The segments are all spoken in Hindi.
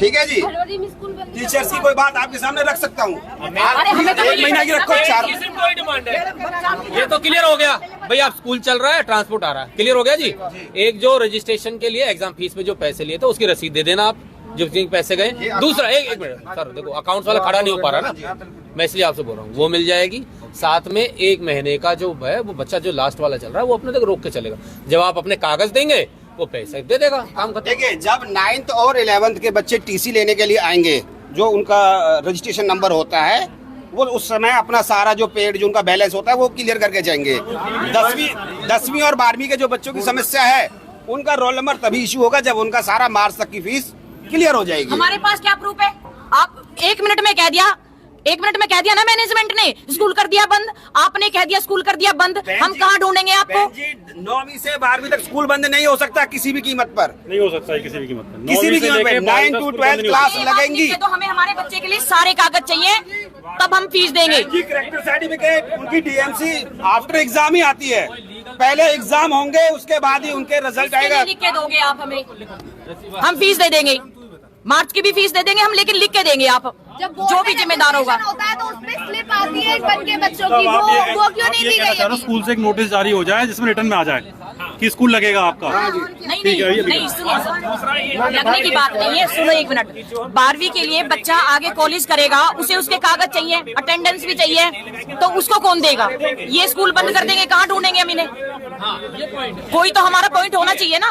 ठीक है जी। टीचर्स की कोई बात आपके सामने रख सकता हूँ। 1 महीना की रखो, 4 कोई डिमांड है। ये तो क्लियर हो गया भाई, आप स्कूल चल रहा है, ट्रांसपोर्ट आ रहा है, क्लियर हो गया जी। एक जो रजिस्ट्रेशन के लिए एग्जाम फीस में जो पैसे लिए थे उसकी रसीद दे देना आप, जो पैसे गए। दूसरा एक मिनट सर, देखो अकाउंट वाला खड़ा नहीं हो पा रहा ना, मैं इसलिए आपसे बोल रहा हूँ, वो मिल जाएगी। साथ में 1 महीने का जो है वो बच्चा जो लास्ट वाला चल रहा है वो अपने तक रोक के चलेगा। जब आप अपने कागज देंगे वो पैसे दे देगा, काम खत्म। देखिए, जब 9th और 11th के बच्चे टीसी लेने के लिए आएंगे, जो उनका रजिस्ट्रेशन नंबर होता है, वो उस समय अपना सारा जो पेड जो उनका बैलेंस होता है वो क्लियर करके जाएंगे। 10वीं और 12वीं के जो बच्चों की समस्या है, उनका रोल नंबर तभी इशू होगा जब उनका सारा मार्च तक की फीस क्लियर हो जाएगी। हमारे पास क्या प्रूफ है? आप 1 मिनट में कह दिया, 1 मिनट में कह दिया ना मैनेजमेंट ने स्कूल कर दिया बंद, आपने कह दिया स्कूल कर दिया बंद, हम कहाँ ढूंढेंगे आपको? 9वीं से 12वीं तक स्कूल बंद नहीं हो सकता, किसी भी कीमत पर नहीं हो सकता है, किसी भी कीमत पर। किसी भी कीमत पर 9 to 12 क्लास लगेंगी। तो हमें हमारे बच्चे के लिए सारे कागज चाहिए, तब हम फीस देंगे। करेक्टर सर्टिफिकेट, उनकी डीएमसी आफ्टर एग्जाम ही आती है, पहले एग्जाम होंगे उसके बाद ही उनके रिजल्ट आएगा। लिख के दोगे आप हमें, हम फीस दे देंगे, मार्च की भी फीस दे देंगे हम, लेकिन लिख के देंगे आप, जो भी जिम्मेदार होगा। होता है तो उसमें स्लिप आती है बन के बच्चों की, वो क्यों नहीं दी गई है? स्कूल से एक नोटिस जारी हो जाए जिसमें रिटर्न में आ जाए कि स्कूल लगेगा आपका। नहीं सुनिए, लगने की बात नहीं है, सुनो 1 मिनट। 12वीं के लिए बच्चा आगे कॉलेज करेगा, उसे उसके कागज चाहिए, अटेंडेंस भी चाहिए, तो उसको कौन देगा? ये स्कूल बंद कर देंगे, कहाँ ढूंढेंगे हम इन्हें? कोई तो हमारा पॉइंट होना चाहिए ना।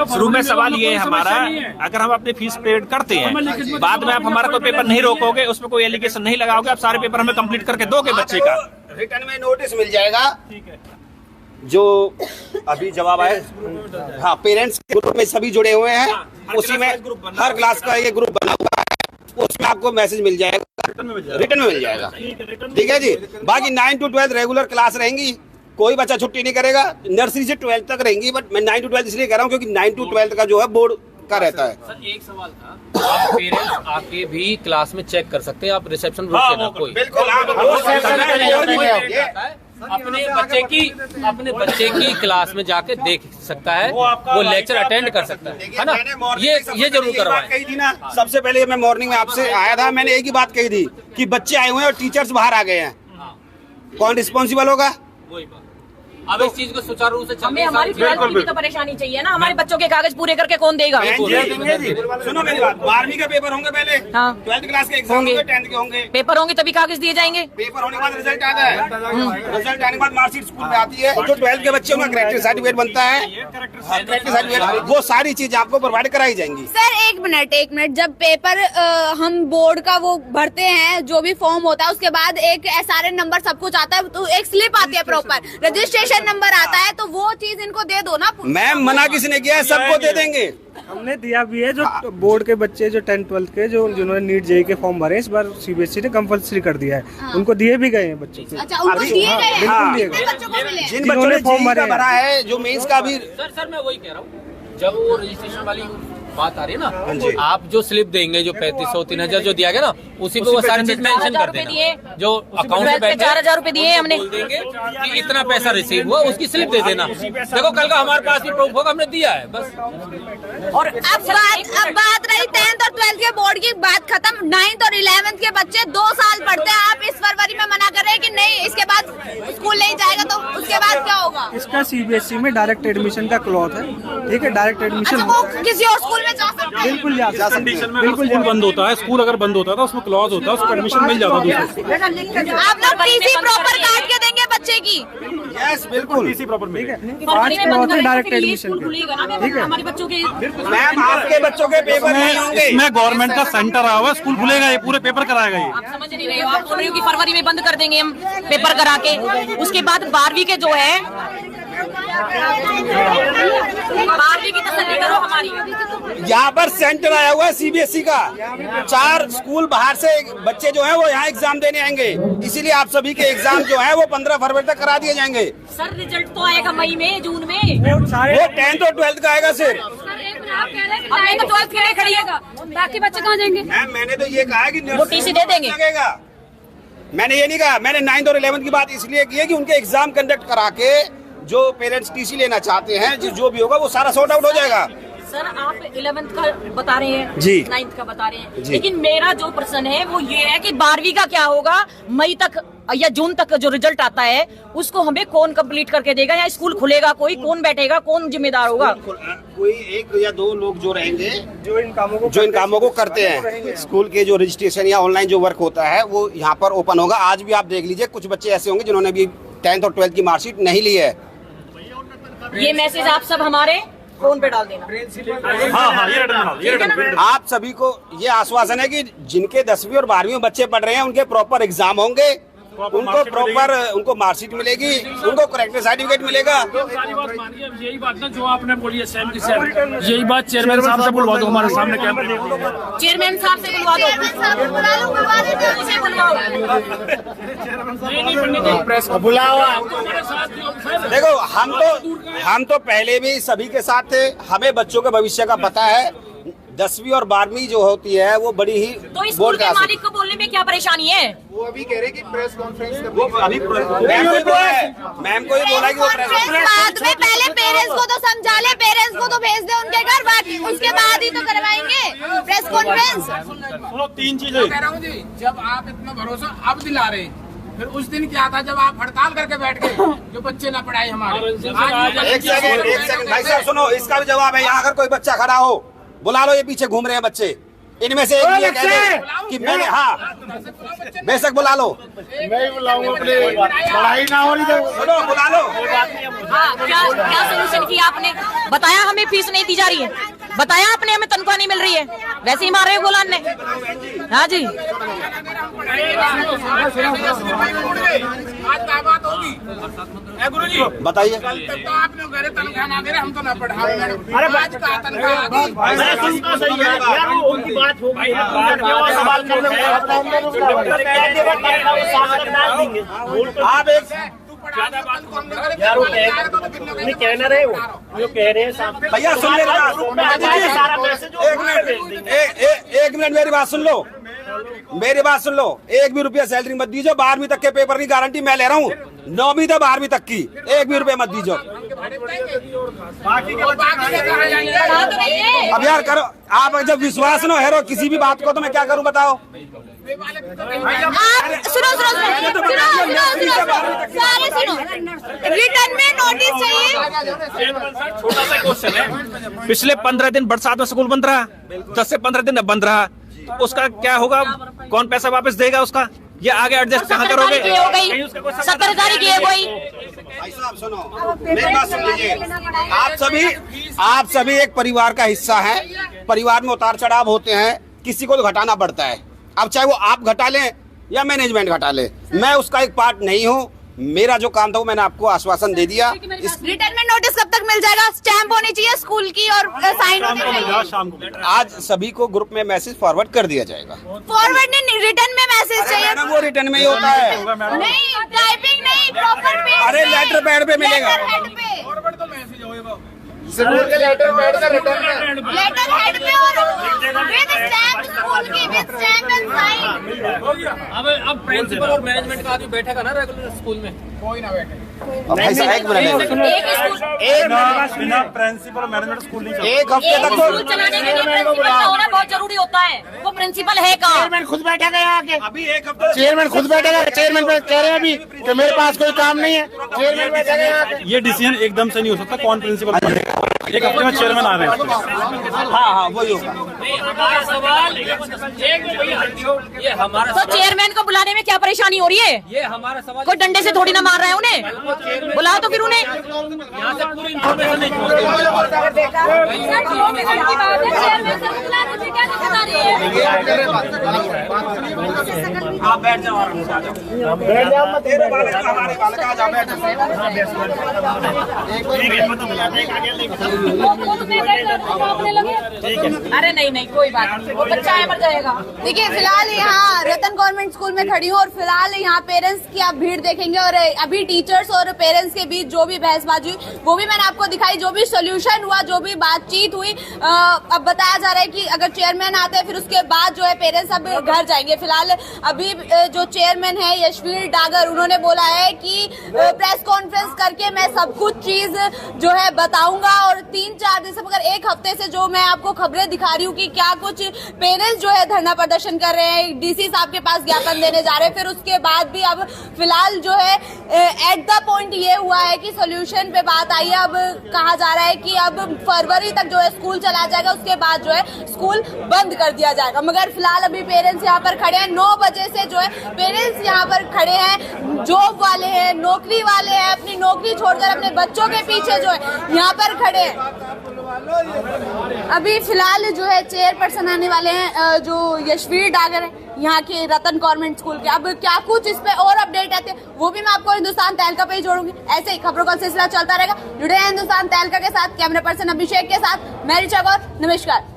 शुरू में सवाल ये है हमारा, अगर हम अपनी फीस पेड करते हैं, बाद में आप हमारा कोई पेपर नहीं रोकोगे, उसमें कोई एलिगेशन नहीं लगाओगे, आप सारे पेपर हमें कंप्लीट करके दोगे बच्चे का, रिटर्न में नोटिस मिल जाएगा। जो अभी जवाब आए, हाँ, पेरेंट्स के ग्रुप में सभी जुड़े हुए हैं, उसी में हर क्लास का ये ग्रुप बना हुआ है, उसमें आपको मैसेज मिल जाएगा, रिटर्न में मिल जाएगा। ठीक है जी। बाकी 9 to 12 रेगुलर क्लास रहेंगी, कोई बच्चा छुट्टी नहीं करेगा, नर्सरी से 12th तक रहेंगी, बट मैं 9 to 12 इसलिए कह रहा हूँ क्योंकि 9 to 12 का जो है बोर्ड का रहता है। सर एक सवाल था, आप पेरेंट्स आके भी क्लास में चेक कर सकते हैं, आप रिसेप्शन रोक के ना कोई बिल्कुल अपने बच्चे की क्लास में जाके देख सकता है, वो लेक्चर अटेंड कर सकता है ना, ये जरूर करवाएं। कही थी ना, सबसे पहले मैं मॉर्निंग में आपसे आया था, मैंने एक ही बात कही थी कि बच्चे आए हुए हैं और टीचर्स बाहर आ गए हैं, कौन रिस्पॉन्सिबल होगा? वही बात। अब इस चीज को सुचारू रूप से हमें हमारी क्लास की भी तो परेशानी चाहिए ना, हमारे बच्चों के कागज पूरे करके कौन देगा? सुनो मेरी बात, 12वीं के पेपर होंगे पहले, हाँ। 12th क्लास के एग्जाम होंगे, 10th के होंगे, पेपर होंगे तभी कागज दिए जाएंगे। पेपर होने के बाद रिजल्ट आता है, रिजल्ट आने के बाद मार्कशीट स्कूल में आती है, जो 12th के बच्चे उनका करेक्टर सर्टिफिकेट बनता है, करेक्टर सर्टिफिकेट, वो सारी चीज आपको प्रोवाइड कराई जाएंगी। सर 1 मिनट, जब पेपर हम बोर्ड का वो भरते हैं, जो भी फॉर्म होता है, उसके बाद एक SRN नंबर सब कुछ आता है, तो एक स्लिप आती है प्रॉपर, रजिस्ट्रेशन नंबर आता है, तो वो चीज इनको दे दो ना। मैम मना किसने किया है? सबको दे देंगे, हमने दिया भी है। जो बोर्ड के बच्चे जो 10th 12th के जिन्होंने नीट जेईई के फॉर्म भरे, इस बार CBSE ने कंपलसरी कर दिया है, उनको दिए भी गए हैं बच्चों को। अच्छा, उनको दिए गए हैं? हाँ, कितने बच्चों को मिले? जिन बच्चों ने फॉर्म भरा है, जो मेंस का भी। सर मैं वही कह रहा हूँ, जब वो रजिस्ट्रेशन वाली बात आ रही है ना, आप जो स्लिप देंगे, जो 3500 3000 जो दिया गया ना, उसी पे वो सारी चीज मेंशन कर देना, जो अकाउंट में बैठे 4000 रुपए दिए हमने, बोल देंगे कि इतना पैसा रिसीव हुआ, उसकी स्लिप दे देना। देखो कल का हमारे पास भी प्रूफ होगा, हमने दिया है बस। और अब बात रही 10th और 12th के बोर्ड की, बात खत्म। 9th और 11th के बच्चे 2 साल पढ़ते हैं, आप इस फरवरी में मना कर रहे हैं कि नहीं इसके बाद स्कूल नहीं जाएगा, तो उसके बाद क्या होगा? इसका CBSE में डायरेक्ट एडमिशन का क्लॉथ है, ठीक है, डायरेक्ट एडमिशन। अच्छा, वो किसी और स्कूल में जा सकते हैं? बिल्कुल जा सकते हैं। बिल्कुल बंद होता है, स्कूल अगर बंद होता है तो उसमें क्लॉज होता है, उसको एडमिशन मिल जाता है। आप लोग TC प्रॉपर काट के देंगे बच्चे की? यस बिल्कुल, TC प्रॉपर मिल गया। 5 क्लॉथ है डायरेक्ट एडमिशन के, ठीक है। हमारे बच्चों के मैम आपके बच्चों के पेपर नहीं होंगे, इसमें गवर्नमेंट का सेंटर आया हुआ है, स्कूल खुलेगा, ये पूरे पेपर कराएगा ये। आप समझ नहीं रहे हो, आप बोल रहे हो कि फरवरी में बंद कर देंगे हम पेपर करा के, उसके बाद 12वीं के जो है 12वीं की तसल्ली करो हमारी। यहाँ पर सेंटर आया हुआ है CBSE का, 4 स्कूल बाहर से बच्चे जो हैं वो यहाँ एग्जाम देने आएंगे, इसीलिए आप सभी के एग्जाम जो है वो 15 फरवरी तक करा दिए जाएंगे। सर रिजल्ट तो आएगा मई में, जून में, वो 10th और 12th का आएगा सिर्फ। अब तो 12th के लिए खड़िएगा, बाकी बच्चे कहाँ जाएंगे? मैम मैंने तो ये कहा है कि वो TC दे देंगे। मैंने ये नहीं कहा, मैंने 9th और 11th की बात इसलिए की है कि उनके एग्जाम कंडक्ट करा के जो पेरेंट्स TC लेना चाहते हैं, जो भी होगा वो सारा सॉर्ट आउट हो जाएगा। सर आप 11th का बता रहे हैं जी। 9th का बता रहे हैं, जी। लेकिन मेरा जो प्रश्न है वो ये है कि 12वीं का क्या होगा, मई तक या जून तक जो रिजल्ट आता है उसको हमें कौन कंप्लीट करके देगा, या स्कूल खुलेगा कोई, कौन बैठेगा, कौन जिम्मेदार होगा? कोई एक या दो लोग जो रहेंगे जो इन कामों को करते हैं। स्कूल के जो रजिस्ट्रेशन या ऑनलाइन जो वर्क होता है वो यहाँ पर ओपन होगा। आज भी आप देख लीजिए, कुछ बच्चे ऐसे होंगे जिन्होंने भी 10th और 12th की मार्कशीट नहीं ली है। ये मैसेज आप सब हमारे फोन पे डाल देना। आप सभी को ये आश्वासन है कि जिनके 10वीं और 12वीं में बच्चे पढ़ रहे हैं उनके प्रॉपर एग्जाम होंगे, उनको मार्कशीट मिलेगी, उनको करेक्टर सर्टिफिकेट मिलेगा। सारी बात मानिए, यही बात ना जो आपने बोली है सेम की सेम, यही बात चेयरमैन साहब से बुलवा दो, हमारे सामने क्या चेयरमैन साहब से बुलवा दो, प्रेस देखो हम तो पहले भी सभी के साथ थे, हमें बच्चों के भविष्य का पता है। 10वीं और 12वीं जो होती है वो बड़ी ही तो स्कूल के मालिक को बोलने में क्या परेशानी है? वो अभी कह रहे कि प्रेस कॉन्फ्रेंस वो अभी मैम को ही बोला है कि वो प्रेस बाद में पहले पेरेंट्स को तो समझा ले, पेरेंट्स को तो भेज दे उनके घर, बाकी उसके बाद ही तो करवाएंगे प्रेस कॉन्फ्रेंस। सुनो, 3 चीजें कह रहा हूँ जी। जब आप इतना भरोसा अब दिला रहे, फिर उस दिन क्या था जब आप हड़ताल करके बैठ गए, जो बच्चे ना पढ़ाए हमारे। एक सेकंड भाई साहब सुनो, इसका भी जवाब है। यहाँ अगर कोई बच्चा खड़ा हो, बुला लो, ये पीछे घूम रहे हैं बच्चे, इनमें से एक ये कह दे कि मैंने, हाँ बेशक बुला लो, मैं बुलाऊंगा, पढ़ाई ना हो रही तो सुनो बुला लो। हाँ, क्या सोल्यूशन किया आपने? बताया हमें फीस नहीं दी जा रही है, बताया आपने हमें तनख्वाह नहीं मिल रही है, वैसे ही मार रहे हो गोलान ने। हाँ जी, आज क्या बात होगी गुरु जी? बताइए। कल तक तो आपने घरे तनख्वाह ना दे रहे, हम तो ना पढ़ा रहे। अरे आज का तनख्वाह आप एक कहना रहे वो जो कह रहे हैं भैया सुन ले, एक मिनट मेरी बात सुन लो। 1 भी रुपया सैलरी मत दीजिए, 12वीं तक के पेपर की गारंटी मैं ले रहा हूँ, 9वीं से 12वीं तक की 1 भी रुपया मत दीजिए। अब यार करो आप, जब विश्वास न है किसी भी बात को तो मैं क्या करूं बताओ? आप सुनो, सारे सुनो, रिटर्न में नोटिस चाहिए। छोटा सा क्वेश्चन है, पिछले 15 दिन बरसात में स्कूल बंद रहा, 10 से 15 दिन बंद रहा, उसका क्या होगा? कौन पैसा वापस देगा उसका? ये आगे एडजस्ट कहाँ करोगे? 17 तारीख है कोई। भाई साहब सुनो, मेरी बात सुन लीजिए। आप सभी एक परिवार का हिस्सा हैं, परिवार में उतार चढ़ाव होते हैं, किसी को तो घटाना पड़ता है। अब चाहे वो आप घटा लें या मैनेजमेंट घटा ले, मैं उसका एक पार्ट नहीं हूँ। मेरा जो काम था वो मैंने आपको आश्वासन दे दिया। रिटर्न में नोटिस कब तक मिल जाएगा? स्टैंप होनी चाहिए स्कूल की और साइन होनी चाहिए। शाम को आज सभी को ग्रुप में मैसेज फॉरवर्ड कर दिया जाएगा। फॉरवर्ड नहीं, रिटर्न में मैसेज चाहिए। मैडम वो रिटर्न में ही होता है, नहीं टाइपिंग नहीं, प्रॉपर पेज। अरे लेटर पैड पे मिलेगा। लेटर पैड का रिटर्न में, लेटर हेड पे और विद स्टैम्प स्कूल की, विद स्टैम्प एंड साइन। अब प्रिंसिपल और मैनेजमेंट का आदमी बैठेगा ना रेगुलर स्कूल में? कोई ना बैठे। भाई साहब एक मिनट, बिना प्रिंसिपल मैनेजमेंट स्कूल नहीं चलता। एक हफ्ते तक स्कूल चलाने के लिए प्रिंसिपल का होना बहुत जरूरी होता है। वो प्रिंसिपल है कहाँ? चेयरमैन खुद बैठेगा यहाँ के, अभी एक हफ्ते चेयरमैन खुद बैठेगा। चेयरमैन पे कह रहे हैं अभी कि मेरे पास कोई काम नहीं है, चेयरमैन बैठेगा यहाँ के। ये डिसीजन एकदम से नहीं हो सकता, कौन प्रिंसिपल बनेगा? एक हफ्ते में चेयरमैन आ रहे हैं। हाँ वही होगा। हमारा सवाल ये हमारा तो चेयरमैन को बुलाने में क्या परेशानी हो रही है? ये हमारा सवाल, कोई डंडे से थोड़ी ना मार रहा है उन्हें, बुलाओ तो फिर उन्हें। यहाँ से पूरी इन्फॉर्मेशन नहीं आप बैठ जाओ, तेरे बालक का हमारे बालक आ जाओ, बैठ अरे नहीं कोई बात नहीं, वो बच्चा है मर जाएगा। देखिए फिलहाल यहाँ रतन गवर्नमेंट स्कूल में खड़ी हूँ और फिलहाल यहाँ पेरेंट्स की आप भीड़ देखेंगे और अभी टीचर्स और पेरेंट्स के बीच जो भी बहसबाजी हुई वो भी मैंने आपको दिखाई, जो भी सोल्यूशन हुआ, जो भी बातचीत हुई। अब बताया जा रहा है कि अगर चेयरमैन आते हैं फिर उसके बाद जो है पेरेंट्स अब घर जाएंगे। फिलहाल अभी जो चेयरमैन है यशवीर डागर, उन्होंने बोला है कि प्रेस कॉन्फ्रेंस करके मैं सब कुछ चीज जो है बताऊंगा। और 3-4 दिन से, मगर एक हफ्ते से जो मैं आपको खबरें दिखा रही हूँ कि क्या कुछ पेरेंट्स जो है धरना प्रदर्शन कर रहे हैं, डीसी साहब के पास ज्ञापन देने जा रहे हैं। फिर उसके बाद भी अब फिलहाल जो है एट द पॉइंट ये हुआ है कि सोल्यूशन पे बात आई है। अब कहा जा रहा है कि अब फरवरी तक जो है स्कूल चला जाएगा, उसके बाद जो है स्कूल बंद कर दिया जाएगा। मगर फिलहाल अभी पेरेंट्स यहाँ पर खड़े हैं, 9 बजे से जो है पेरेंट्स यहाँ पर खड़े हैं, जॉब वाले हैं, नौकरी वाले हैं, अपनी नौकरी छोड़कर अपने बच्चों के पीछे जो है यहाँ पर खड़े हैं। अभी फिलहाल जो है चेयरपर्सन आने वाले हैं, जो यशवीर डागर है यहाँ के रतन गवर्नमेंट स्कूल के। अब क्या कुछ इस पे और अपडेट आते हैं वो भी मैं आपको हिंदुस्तान तहलका पे ही जोड़ूंगी। ऐसे ही खबरों का सिलसिला चलता रहेगा। जुड़े हैं हिंदुस्तान तहलका के साथ, कैमरा पर्सन अभिषेक के साथ, मैं ऋचा गौर, नमस्कार।